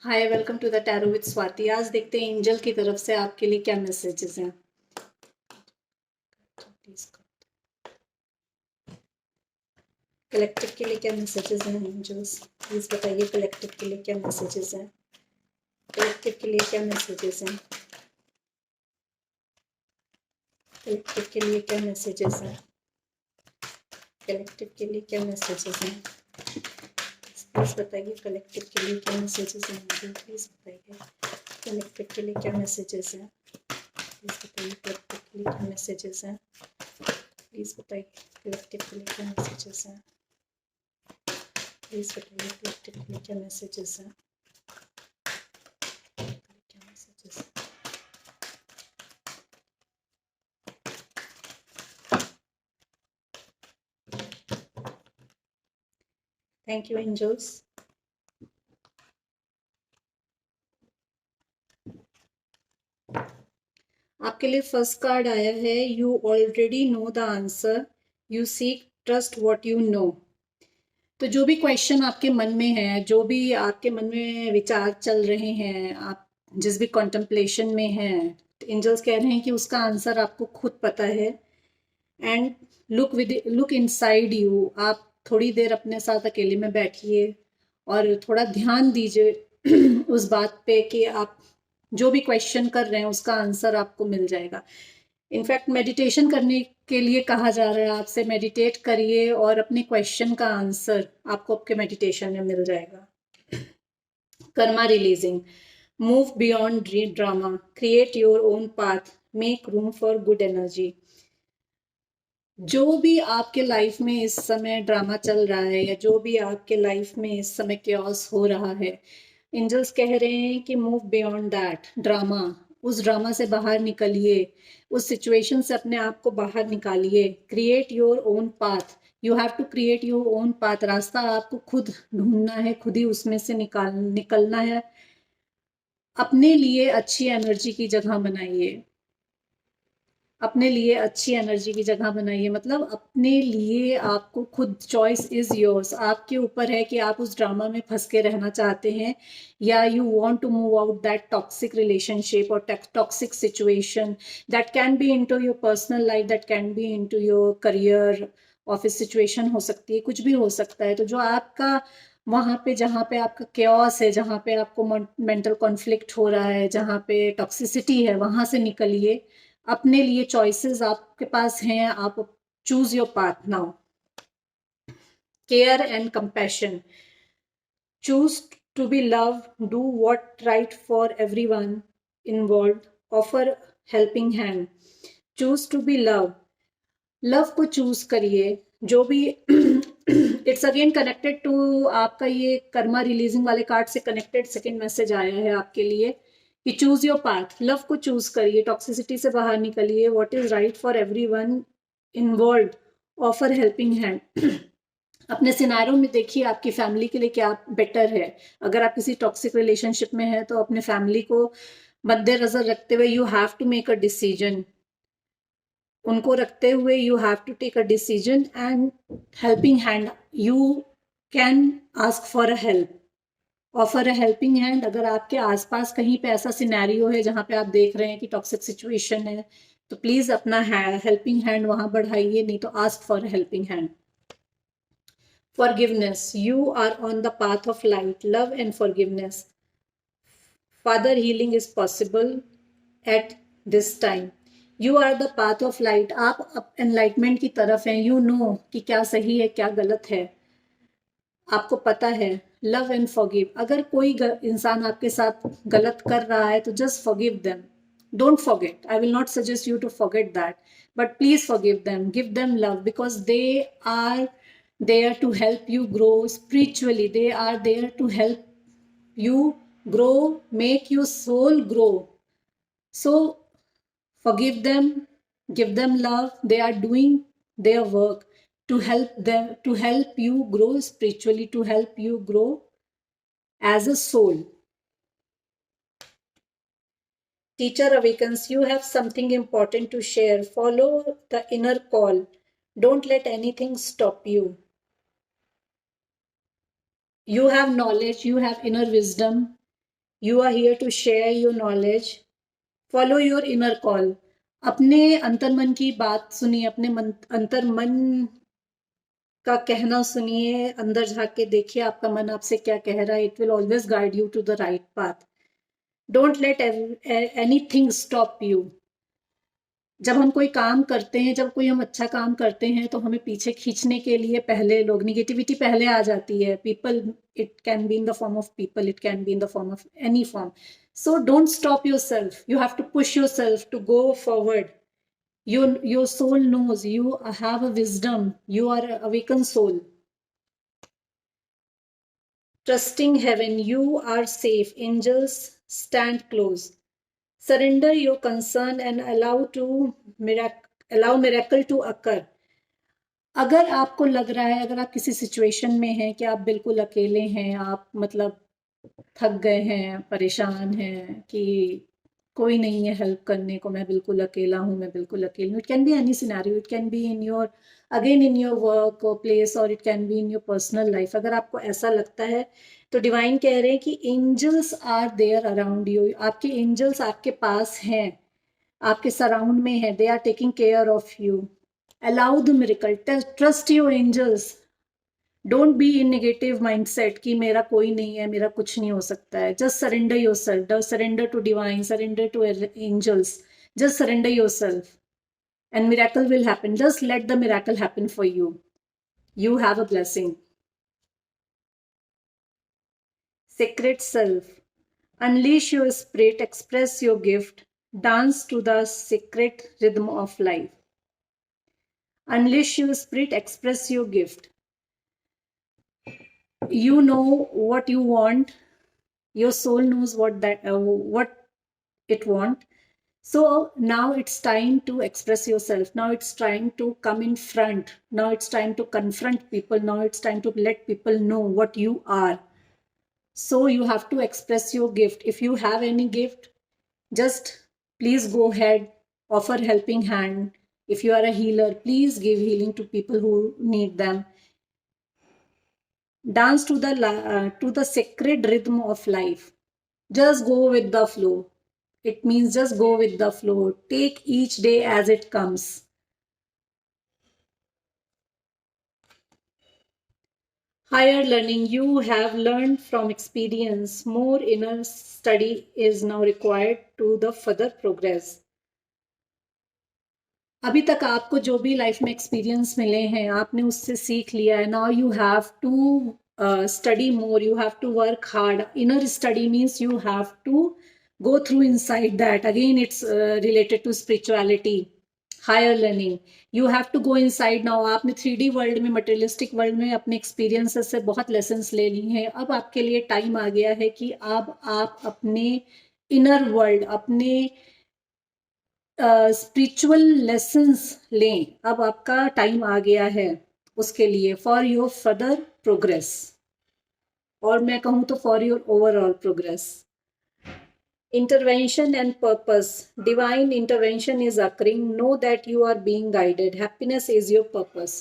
Hi, welcome to the tarot with Swati. आज देखते हैं एंजल की तरफ से आपके लिए क्या मैसेजेस हैं। कलेक्टिव के लिए क्या मैसेजेस हैं एंजल्स, प्लीज बताइए। कलेक्टिव के लिए क्या मैसेजेस हैं? कलेक्टिव के लिए क्या मैसेजेस हैं? कलेक्टिव के लिए क्या मैसेजेस हैं? कलेक्टिव के लिए क्या मैसेजेस हैं? प्लीज बताइए। कलेक्टिव के लिए क्या मैसेजेस हैं एंजल, प्लीज बताइए। कलेक्टिव के लिए क्या मैसेजेस हैं? प्लीज बताइए। कलेक्टिव के लिए क्या मैसेजेस हैं? प्लीज बताइए। कलेक्टिव के लिए क्या मैसेजेस हैं? प्लीज बताइए। कलेक्टिव के लिए क्या मैसेजेस हैं? क्या मैसेजेस? Thank you angels. आपके लिए फर्स्ट कार्ड आया है, you already know the answer, you seek trust what you know. तो जो भी क्वेश्चन आपके मन में है, जो भी आपके मन में विचार चल रहे हैं, आप जिस भी कॉन्टेम्पलेशन में हैं, तो एंजल्स कह रहे हैं कि उसका आंसर आपको खुद पता है। And look inside you. आप थोड़ी देर अपने साथ अकेले में बैठिए और थोड़ा ध्यान दीजिए उस बात पे कि आप जो भी क्वेश्चन कर रहे हैं उसका आंसर आपको मिल जाएगा। इनफैक्ट मेडिटेशन करने के लिए कहा जा रहा है आपसे, मेडिटेट करिए और अपने क्वेश्चन का आंसर आपको आपके मेडिटेशन में मिल जाएगा। Karma releasing, move beyond drama, create your own path, make room for good energy. जो भी आपके लाइफ में इस समय ड्रामा चल रहा है या जो भी आपके लाइफ में इस समय क्योस हो रहा है, एंजल्स कह रहे हैं कि मूव बियॉन्ड दैट ड्रामा। उस ड्रामा से बाहर निकलिए, उस सिचुएशन से अपने आप को बाहर निकालिए। Create your own path, you have to create your own path. रास्ता आपको खुद ढूंढना है, खुद ही उसमें से निकलना है। अपने लिए अच्छी एनर्जी की जगह बनाइए, अपने लिए अच्छी एनर्जी की जगह बनाइए। मतलब अपने लिए आपको खुद, चॉइस इज योर्स। आपके ऊपर है कि आप उस ड्रामा में फंस के रहना चाहते हैं या you want to move out that toxic relationship और toxic situation. That can be into your personal life, that can be into your career, office situation हो सकती है, कुछ भी हो सकता है। तो जो आपका वहां पे, जहाँ पे आपका क्योस है, जहाँ पे आपको मेंटल कॉन्फ्लिक्ट हो रहा है, जहाँ पे टॉक्सिसिटी है, वहां से निकलिए। अपने लिए चॉइसेस आपके पास हैं, आप choose your path now. Care and compassion, choose to be love, do what right for everyone involve, offer helping hand. Choose to be love, love को चूज करिए। जो भी इट्स अगेन कनेक्टेड टू आपका ये कर्मा रिलीजिंग वाले card से connected second message आया है आपके लिए कि चूज योर पाथ, लव को चूज करिए, टॉक्सिसिटी से बाहर निकलिए, what is right for everyone involve, offer helping hand. अपने सिनारों में देखिए आपकी फैमिली के लिए क्या बेटर है। अगर आप किसी टॉक्सिक रिलेशनशिप में है तो अपने फैमिली को मद्देनजर रखते हुए you have to make a decision. उनको रखते हुए you have to take a decision and helping hand, you can ask for a help, offer a helping hand. अगर आपके आसपास कहीं पे ऐसा सिनेरियो है जहां पे आप देख रहे हैं कि टॉक्सिक सिचुएशन है, तो प्लीज अपना हेल्पिंग हैंड वहां बढ़ाइए, नहीं तो ask for a helping hand. Forgiveness, you are on the path of light, love and forgiveness. Father, healing is possible at this time. You are the path of light. आप enlightenment की तरफ हैं। You know कि क्या सही है क्या गलत है, आपको पता है। लव एंड फॉरगिव, अगर कोई इंसान आपके साथ गलत कर रहा है तो just forgive them, don't forget. I will not suggest you to forget that, but please forgive them, give them love, because they are there to help you grow spiritually. They are there to help you grow, make your soul grow. So forgive them, give them love. They are doing their work to help them, to help you grow spiritually, to help you grow as a soul. Teacher awakens, you have something important to share. Follow the inner call. Don't let anything stop you. You have knowledge, you have inner wisdom. You are here to share your knowledge. Follow your inner call. अपने अंतर्मन की बात सुनिए, अपने अंतर्मन का कहना सुनिए, अंदर झांक के देखिए आपका मन आपसे क्या कह रहा है. It will always guide you to the right path. Don't let anything stop you. जब हम कोई काम करते हैं, जब कोई हम अच्छा काम करते हैं, तो हमें पीछे खींचने के लिए पहले लोग, निगेटिविटी पहले आ जाती है. People, it can be in the form of people, it can be in the form of any form. So don't stop yourself. You have to push yourself to go forward. Your soul knows. You have a wisdom. You are an awakened soul. Trusting heaven, you are safe. Angels stand close. Surrender your concern and allow miracle to occur. अगर आपको लग रहा है, अगर आप किसी situation में हैं कि आप बिल्कुल अकेले हैं, आप मतलब थक गए हैं, परेशान हैं कि कोई नहीं है हेल्प करने को, मैं बिल्कुल अकेला हूँ, मैं बिल्कुल अकेली हूँ. It can be any scenario. It can be in your, again in your work और प्लेस, और it can be in your personal life. अगर आपको ऐसा लगता है तो डिवाइन कह रहे हैं कि angels are there around you. आपके एंजल्स आपके पास हैं, आपके सराउंड में है. They are taking care of you. Allow the miracle. Trust your angels. Don't be in negative mindset कि मेरा कोई नहीं है, मेरा कुछ नहीं हो सकता है. Just surrender yourself. Surrender to divine, surrender to angels. Just surrender yourself and miracle will happen. Just let the miracle happen for you. You have a blessing. Sacred self. Unleash your spirit, express your gift, dance to the sacred rhythm of life. Unleash your spirit, express your gift. You know what you want. Your soul knows what it want. So now it's time to express yourself. Now it's time to come in front. Now it's time to confront people. Now it's time to let people know what you are. So you have to express your gift. If you have any gift, just please go ahead, offer helping hand. If you are a healer, please give healing to people who need them. Dance to the sacred rhythm of life. Just go with the flow. It means just go with the flow. Take each day as it comes. Higher learning. You have learned from experience. More inner study is now required to the further progress. अभी तक आपको जो भी life में experience मिले हैं, आपने उससे सीख लिया है. Now you have to study more. You have to work hard. Inner study means you have to go through inside that. Again, it's related to spirituality, higher learning. You have to go inside now. आपने 3D world में, materialistic world में अपने experiences से बहुत lessons ले ली हैं. अब आपके लिए टाइम आ गया है कि अब आप अपने इनर वर्ल्ड, अपने स्पिरिचुअल लेसन्स लें. अब आपका टाइम आ गया है उसके लिए, फॉर योर फर्दर प्रोग्रेस, और मैं कहूँ तो for your overall progress. Intervention and purpose. Divine intervention is occurring. Know that you are being guided. Happiness is your purpose.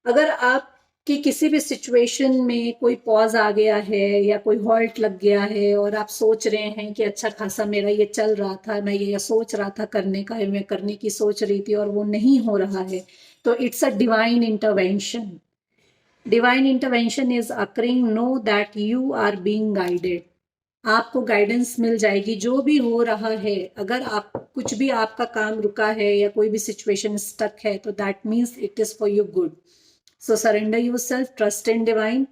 अगर आपकी किसी भी सिचुएशन में कोई पॉज आ गया है या कोई हॉल्ट लग गया है और आप सोच रहे हैं कि अच्छा खासा मेरा ये चल रहा था, मैं ये सोच रहा था करने का, मैं करने की सोच रही थी और वो नहीं हो रहा है, तो it's a divine intervention. Divine intervention is occurring. Know that you are being guided. आपको गाइडेंस मिल जाएगी. जो भी हो रहा है, अगर आप कुछ भी आपका काम रुका है या कोई भी सिचुएशन स्टक है, तो that means it is for your good. So surrender yourself, trust in divine.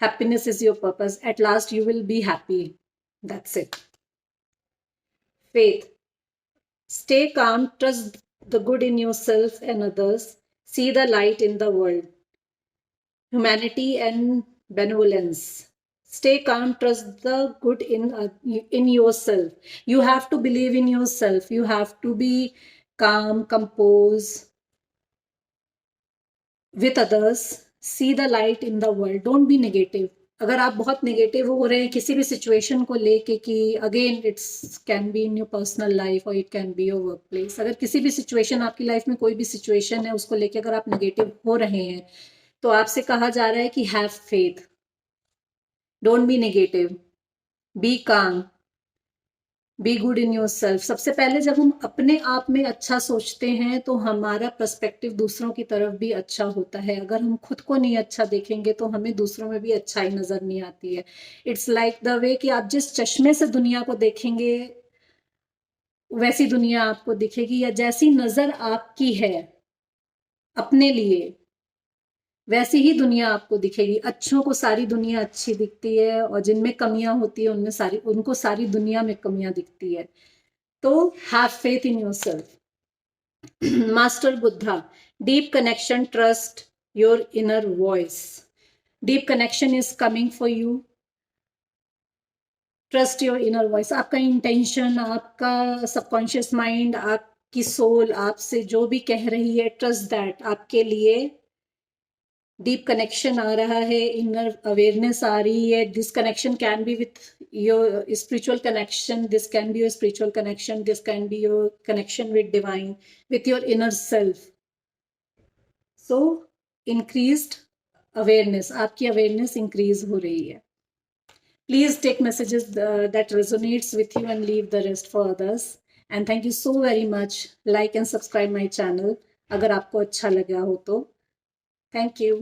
Happiness is your purpose. At last you will be happy. That's it. Faith. Stay calm, trust the good in yourself and others. See the light in the world. Humanity and benevolence. Stay calm, trust the good in yourself. You have to believe in yourself. You have to be calm, composed with others. See the light in the world. Don't be negative. अगर आप बहुत negative हो रहे हैं किसी भी situation को लेके, कि again it's can be in your personal life और it can be your work place. अगर किसी भी सिचुएशन, आपकी लाइफ में कोई भी सिचुएशन है, उसको लेके अगर आप नेगेटिव हो रहे हैं, तो आपसे कहा जा रहा है कि have faith. Don't be negative, be calm, be good in yourself. सबसे पहले जब हम अपने आप में अच्छा सोचते हैं तो हमारा पर्सपेक्टिव दूसरों की तरफ भी अच्छा होता है। अगर हम खुद को नहीं अच्छा देखेंगे तो हमें दूसरों में भी अच्छाई नजर नहीं आती है। इट्स लाइक द वे कि आप जिस चश्मे से दुनिया को देखेंगे वैसी दुनिया आपको दिखेगी, या जैसी नजर आपकी है अपने लिए वैसी ही दुनिया आपको दिखेगी। अच्छों को सारी दुनिया अच्छी दिखती है और जिनमें कमियां होती है उनको सारी दुनिया में कमियां दिखती है। तो have faith in yourself. Master Buddha, deep connection, trust your inner voice. Deep connection is coming for you, trust your inner voice. आपका इंटेंशन, आपका सबकॉन्शियस माइंड, आपकी सोल आपसे जो भी कह रही है, ट्रस्ट दैट आपके लिए डीप कनेक्शन आ रहा है, इनर अवेयरनेस आ रही है। This connection can be with your spiritual connection, this can be your spiritual connection, this can be your connection with divine, with your inner self. So increased awareness, आपकी awareness increase हो रही है। Please take messages that resonates with you and leave the rest for others. And thank you so very much. Like and subscribe my channel अगर आपको अच्छा लगा हो तो। Thank you.